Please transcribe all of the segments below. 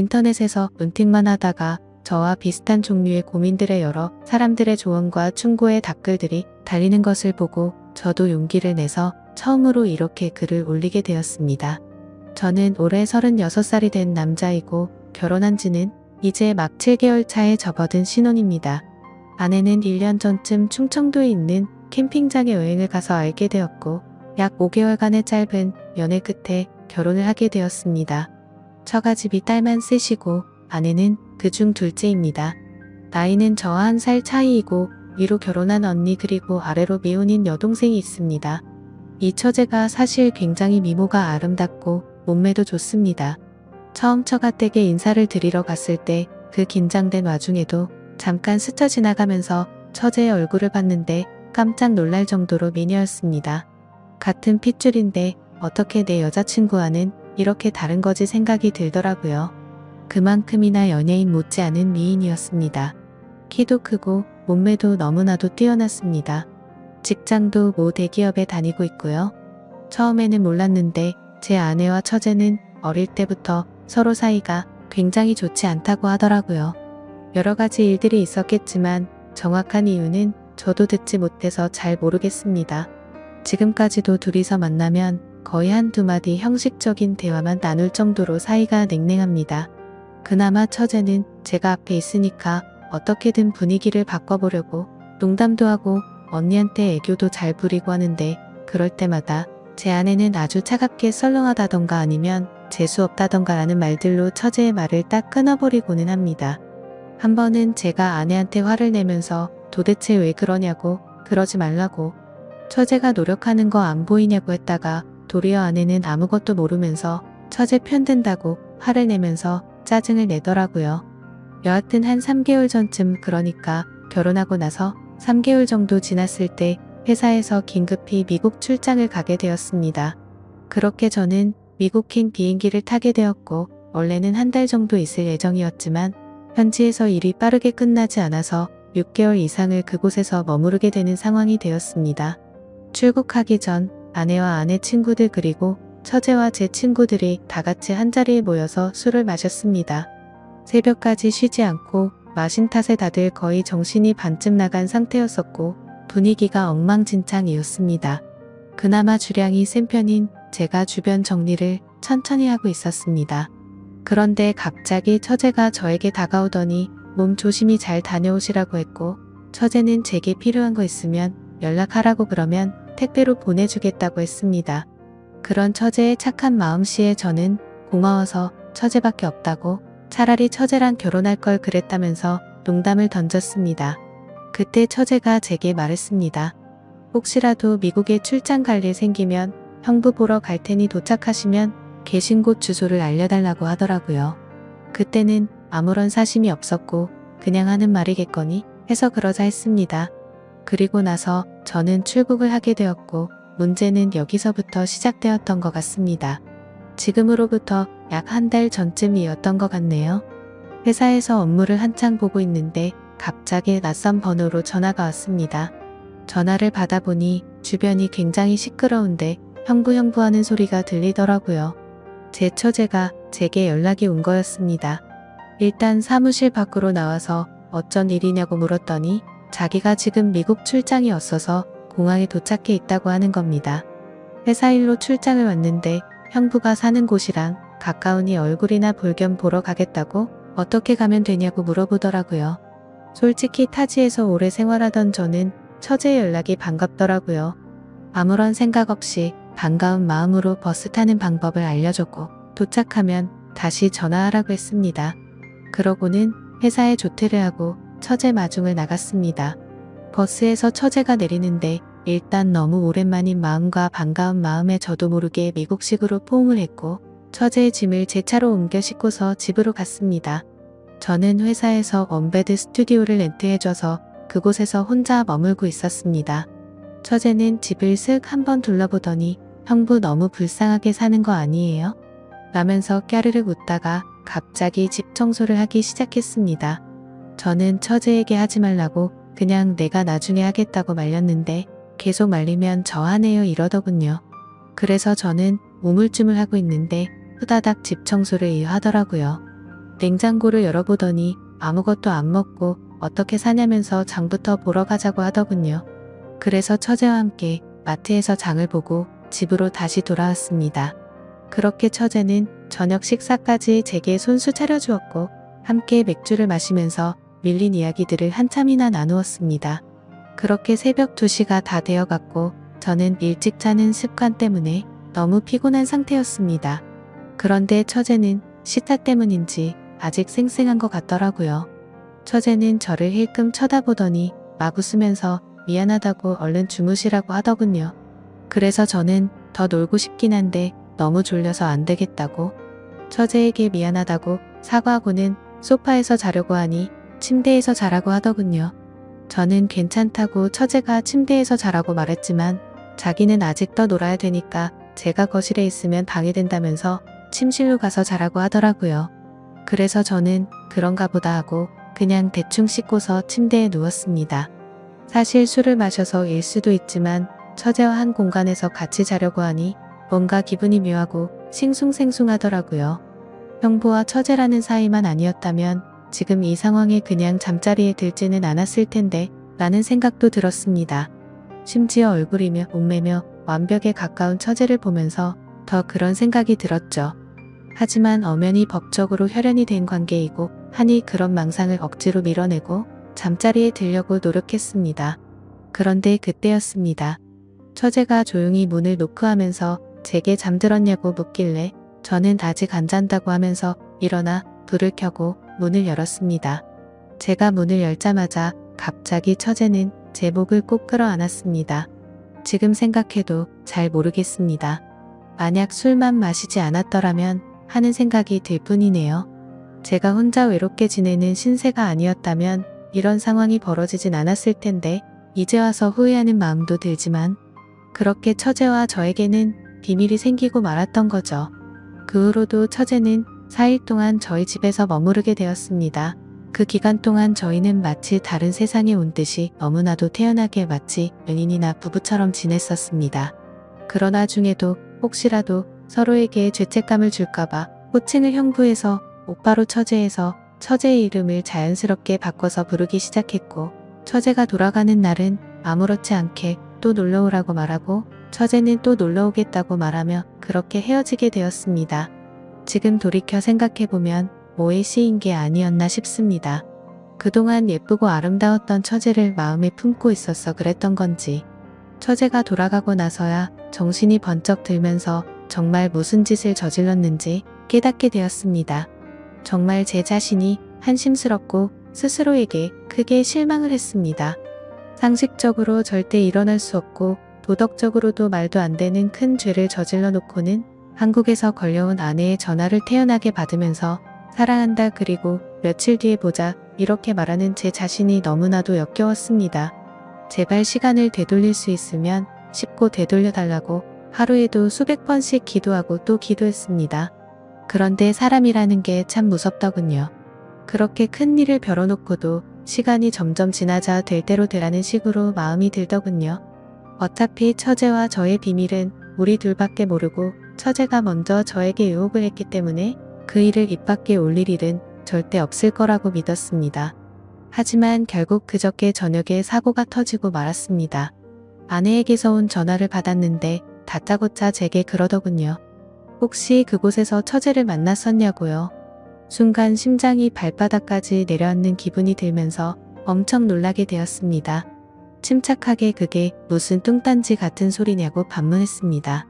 인터넷에서 문팅만 하다가 저와 비슷한 종류의 고민들의 여러 사람들의 조언과 충고의 댓글들이 달리는 것을 보고 저도 용기를 내서 처음으로 이렇게 글을 올리게 되었습니다. 저는 올해 36살이 된 남자이고 결혼한 지는 이제 막 7개월 차에 접어든 신혼입니다. 아내는 1년 전쯤 충청도에 있는 캠핑장에 여행을 가서 알게 되었고 약 5개월간의 짧은 연애 끝에 결혼을 하게 되었습니다. 처가집이 딸만 셋이고 아내는 그중 둘째입니다. 나이는 저와 1살 차이이고 위로 결혼한 언니 그리고 아래로 미혼인 여동생이 있습니다. 이 처제가 사실 굉장히 미모가 아름답고 몸매도 좋습니다. 처음 처가댁에 인사를 드리러 갔을 때 그 긴장된 와중에도 잠깐 스쳐 지나가면서 처제의 얼굴을 봤는데 깜짝 놀랄 정도로 미녀였습니다. 같은 핏줄인데 어떻게 내 여자친구와는 이렇게 다른 거지 생각이 들더라고요. 그만큼이나 연예인 못지않은 미인이었습니다. 키도 크고 몸매도 너무나도 뛰어났습니다. 직장도 모 대기업에 다니고 있고요. 처음에는 몰랐는데 제 아내와 처제는 어릴 때부터 서로 사이가 굉장히 좋지 않다고 하더라고요. 여러 가지 일들이 있었겠지만 정확한 이유는 저도 듣지 못해서 잘 모르겠습니다. 지금까지도 둘이서 만나면 거의 한두 마디 형식적인 대화만 나눌 정도로 사이가 냉랭합니다. 그나마 처제는 제가 앞에 있으니까 어떻게든 분위기를 바꿔보려고 농담도 하고 언니한테 애교도 잘 부리고 하는데 그럴 때마다 제 아내는 아주 차갑게 썰렁하다던가 아니면 재수없다던가 라는 말들로 처제의 말을 딱 끊어버리고는 합니다. 한 번은 제가 아내한테 화를 내면서 도대체 왜 그러냐고 그러지 말라고 처제가 노력하는 거 안 보이냐고 했다가 도리어 아내는 아무것도 모르면서 처제 편든다고 화를 내면서 짜증을 내더라고요. 여하튼 한 3개월 전쯤 그러니까 결혼하고 나서 3개월 정도 지났을 때 회사에서 긴급히 미국 출장을 가게 되었습니다. 그렇게 저는 미국행 비행기를 타게 되었고 원래는 한 달 정도 있을 예정이었지만 현지에서 일이 빠르게 끝나지 않아서 6개월 이상을 그곳에서 머무르게 되는 상황이 되었습니다. 출국하기 전 아내와 아내 친구들 그리고 처제와 제 친구들이 다 같이 한자리에 모여서 술을 마셨습니다. 새벽까지 쉬지 않고 마신 탓에 다들 거의 정신이 반쯤 나간 상태였었고 분위기가 엉망진창이었습니다. 그나마 주량이 센 편인 제가 주변 정리를 천천히 하고 있었습니다. 그런데 갑자기 처제가 저에게 다가오더니 몸 조심히 잘 다녀오시라고 했고 처제는 제게 필요한 거 있으면 연락하라고 그러면 택배로 보내주겠다고 했습니다. 그런 처제의 착한 마음씨에 저는 고마워서 처제밖에 없다고 차라리 처제랑 결혼할 걸 그랬다면서 농담을 던졌습니다. 그때 처제가 제게 말했습니다. 혹시라도 미국에 출장 갈 일 생기면 형부 보러 갈 테니 도착하시면 계신 곳 주소를 알려달라고 하더라고요. 그때는 아무런 사심이 없었고 그냥 하는 말이겠거니 해서 그러자 했습니다. 그리고 나서 저는 출국을 하게 되었고 문제는 여기서부터 시작되었던 것 같습니다. 지금으로부터 약 한 달 전쯤이었던 것 같네요. 회사에서 업무를 한창 보고 있는데 갑자기 낯선 번호로 전화가 왔습니다. 전화를 받아보니 주변이 굉장히 시끄러운데 형부 하는 소리가 들리더라고요. 제 처제가 제게 연락이 온 거였습니다. 일단 사무실 밖으로 나와서 어쩐 일이냐고 물었더니 자기가 지금 미국 출장이 없어서 공항에 도착해 있다고 하는 겁니다. 회사 일로 출장을 왔는데 형부가 사는 곳이랑 가까우니 얼굴이나 볼 겸 보러 가겠다고 어떻게 가면 되냐고 물어보더라고요. 솔직히 타지에서 오래 생활하던 저는 처제의 연락이 반갑더라고요. 아무런 생각 없이 반가운 마음으로 버스 타는 방법을 알려줬고 도착하면 다시 전화하라고 했습니다. 그러고는 회사에 조퇴를 하고 처제 마중을 나갔습니다. 버스에서 처제가 내리는데 일단 너무 오랜만인 마음과 반가운 마음에 저도 모르게 미국식으로 포옹을 했고 처제의 짐을 제 차로 옮겨 싣고서 집으로 갔습니다. 저는 회사에서 원베드 스튜디오를 렌트해줘서 그곳에서 혼자 머물고 있었습니다. 처제는 집을 쓱 한번 둘러보더니 형부 너무 불쌍하게 사는 거 아니에요? 라면서 까르륵 웃다가 갑자기 집 청소를 하기 시작했습니다. 저는 처제에게 하지 말라고 그냥 내가 나중에 하겠다고 말렸는데 계속 말리면 저 하네요 이러더군요. 그래서 저는 우물쭈물하고 있는데 후다닥 집 청소를 하더라고요. 냉장고를 열어보더니 아무것도 안 먹고 어떻게 사냐면서 장부터 보러 가자고 하더군요. 그래서 처제와 함께 마트에서 장을 보고 집으로 다시 돌아왔습니다. 그렇게 처제는 저녁 식사까지 제게 손수 차려주었고 함께 맥주를 마시면서 밀린 이야기들을 한참이나 나누었습니다. 그렇게 새벽 2시가 다 되어갔고 저는 일찍 자는 습관 때문에 너무 피곤한 상태였습니다. 그런데 처제는 시타 때문인지 아직 쌩쌩한 것 같더라고요. 처제는 저를 힐끔 쳐다보더니 막 웃으면서 미안하다고 얼른 주무시라고 하더군요. 그래서 저는 더 놀고 싶긴 한데 너무 졸려서 안 되겠다고 처제에게 미안하다고 사과하고는 소파에서 자려고 하니 침대에서 자라고 하더군요. 저는 괜찮다고 처제가 침대에서 자라고 말했지만 자기는 아직 더 놀아야 되니까 제가 거실에 있으면 방해된다면서 침실로 가서 자라고 하더라고요. 그래서 저는 그런가 보다 하고 그냥 대충 씻고서 침대에 누웠습니다. 사실 술을 마셔서 일 수도 있지만 처제와 한 공간에서 같이 자려고 하니 뭔가 기분이 묘하고 싱숭생숭하더라고요. 형부와 처제라는 사이만 아니었다면 지금 이 상황에 그냥 잠자리에 들지는 않았을 텐데 라는 생각도 들었습니다. 심지어 얼굴이며 몸매며 완벽에 가까운 처제를 보면서 더 그런 생각이 들었죠. 하지만 엄연히 법적으로 혈연이 된 관계이고 하니 그런 망상을 억지로 밀어내고 잠자리에 들려고 노력했습니다. 그런데 그때였습니다. 처제가 조용히 문을 노크하면서 제게 잠들었냐고 묻길래 저는 아직 안 잔다고 하면서 일어나 불을 켜고 문을 열었습니다. 제가 문을 열자마자 갑자기 처제는 제 목을 꼭 끌어안았습니다. 지금 생각해도 잘 모르겠습니다. 만약 술만 마시지 않았더라면 하는 생각이 들 뿐이네요. 제가 혼자 외롭게 지내는 신세가 아니었다면 이런 상황이 벌어지진 않았을 텐데 이제 와서 후회하는 마음도 들지만 그렇게 처제와 저에게는 비밀이 생기고 말았던 거죠. 그 후로도 처제는 4일 동안 저희 집에서 머무르게 되었습니다. 그 기간 동안 저희는 마치 다른 세상에 온 듯이 너무나도 태연하게 마치 연인이나 부부처럼 지냈었습니다. 그러나 중에도 혹시라도 서로에게 죄책감을 줄까봐 호칭을 형부에서 오빠로 처제에서 처제의 이름을 자연스럽게 바꿔서 부르기 시작했고 처제가 돌아가는 날은 아무렇지 않게 또 놀러오라고 말하고 처제는 또 놀러오겠다고 말하며 그렇게 헤어지게 되었습니다. 지금 돌이켜 생각해보면 뭐에 씌인 게 아니었나 싶습니다. 그동안 예쁘고 아름다웠던 처제를 마음에 품고 있어서 그랬던 건지 처제가 돌아가고 나서야 정신이 번쩍 들면서 정말 무슨 짓을 저질렀는지 깨닫게 되었습니다. 정말 제 자신이 한심스럽고 스스로에게 크게 실망을 했습니다. 상식적으로 절대 일어날 수 없고 도덕적으로도 말도 안 되는 큰 죄를 저질러 놓고는 한국에서 걸려온 아내의 전화를 태연하게 받으면서 사랑한다 그리고 며칠 뒤에 보자 이렇게 말하는 제 자신이 너무나도 역겨웠습니다. 제발 시간을 되돌릴 수 있으면 쉽고 되돌려달라고 하루에도 수백 번씩 기도하고 또 기도했습니다. 그런데 사람이라는 게 참 무섭더군요. 그렇게 큰 일을 벼뤄놓고도 시간이 점점 지나자 될 대로 되라는 식으로 마음이 들더군요. 어차피 처제와 저의 비밀은 우리 둘밖에 모르고 처제가 먼저 저에게 유혹을 했기 때문에 그 일을 입 밖에 올릴 일은 절대 없을 거라고 믿었습니다. 하지만 결국 그저께 저녁에 사고가 터지고 말았습니다. 아내에게서 온 전화를 받았는데 다짜고짜 제게 그러더군요. 혹시 그곳에서 처제를 만났었냐고요. 순간 심장이 발바닥까지 내려앉는 기분이 들면서 엄청 놀라게 되었습니다. 침착하게 그게 무슨 뚱딴지 같은 소리냐고 반문했습니다.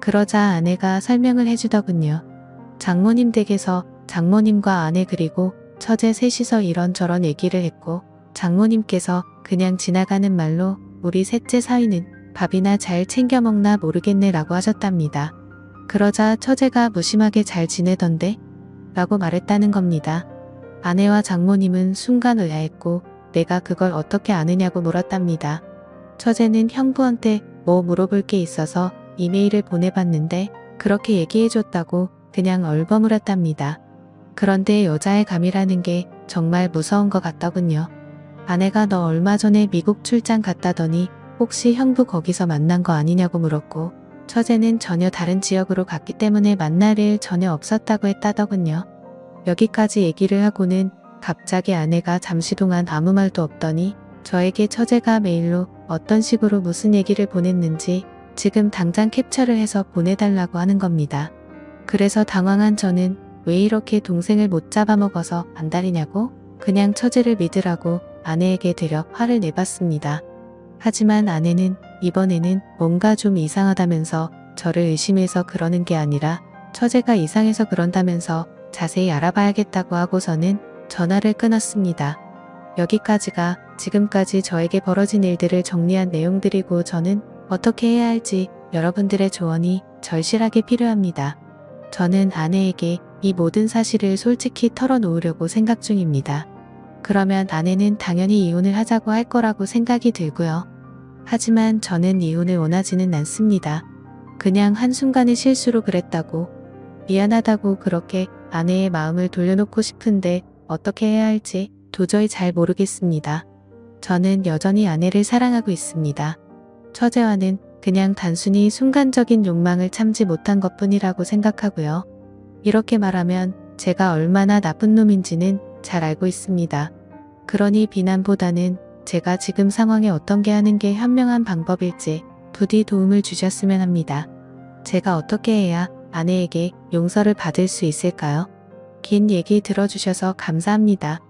그러자 아내가 설명을 해주더군요. 장모님 댁에서 장모님과 아내 그리고 처제 셋이서 이런저런 얘기를 했고 장모님께서 그냥 지나가는 말로 우리 셋째 사위는 밥이나 잘 챙겨 먹나 모르겠네 라고 하셨답니다. 그러자 처제가 무심하게 잘 지내던데? 라고 말했다는 겁니다. 아내와 장모님은 순간 의아했고 내가 그걸 어떻게 아느냐고 물었답니다. 처제는 형부한테 뭐 물어볼 게 있어서 이메일을 보내봤는데 그렇게 얘기해줬다고 그냥 얼버무렸답니다. 그런데 여자의 감이라는 게 정말 무서운 것 같더군요. 아내가 너 얼마 전에 미국 출장 갔다더니 혹시 형부 거기서 만난 거 아니냐고 물었고 처제는 전혀 다른 지역으로 갔기 때문에 만날 일 전혀 없었다고 했다더군요. 여기까지 얘기를 하고는 갑자기 아내가 잠시 동안 아무 말도 없더니 저에게 처제가 메일로 어떤 식으로 무슨 얘기를 보냈는지 지금 당장 캡처를 해서 보내달라고 하는 겁니다. 그래서 당황한 저는 왜 이렇게 동생을 못 잡아먹어서 안달이냐고 그냥 처제를 믿으라고 아내에게 되려 화를 내봤습니다. 하지만 아내는 이번에는 뭔가 좀 이상하다면서 저를 의심해서 그러는 게 아니라 처제가 이상해서 그런다면서 자세히 알아봐야겠다고 하고서는 전화를 끊었습니다. 여기까지가 지금까지 저에게 벌어진 일들을 정리한 내용들이고 저는 어떻게 해야 할지 여러분들의 조언이 절실하게 필요합니다. 저는 아내에게 이 모든 사실을 솔직히 털어놓으려고 생각 중입니다. 그러면 아내는 당연히 이혼을 하자고 할 거라고 생각이 들고요. 하지만 저는 이혼을 원하지는 않습니다. 그냥 한순간의 실수로 그랬다고 미안하다고 그렇게 아내의 마음을 돌려놓고 싶은데 어떻게 해야 할지 도저히 잘 모르겠습니다. 저는 여전히 아내를 사랑하고 있습니다. 처제와는 그냥 단순히 순간적인 욕망을 참지 못한 것뿐이라고 생각하고요. 이렇게 말하면 제가 얼마나 나쁜 놈인지는 잘 알고 있습니다. 그러니 비난보다는 제가 지금 상황에 어떤 게 하는 게 현명한 방법일지 부디 도움을 주셨으면 합니다. 제가 어떻게 해야 아내에게 용서를 받을 수 있을까요? 긴 얘기 들어주셔서 감사합니다.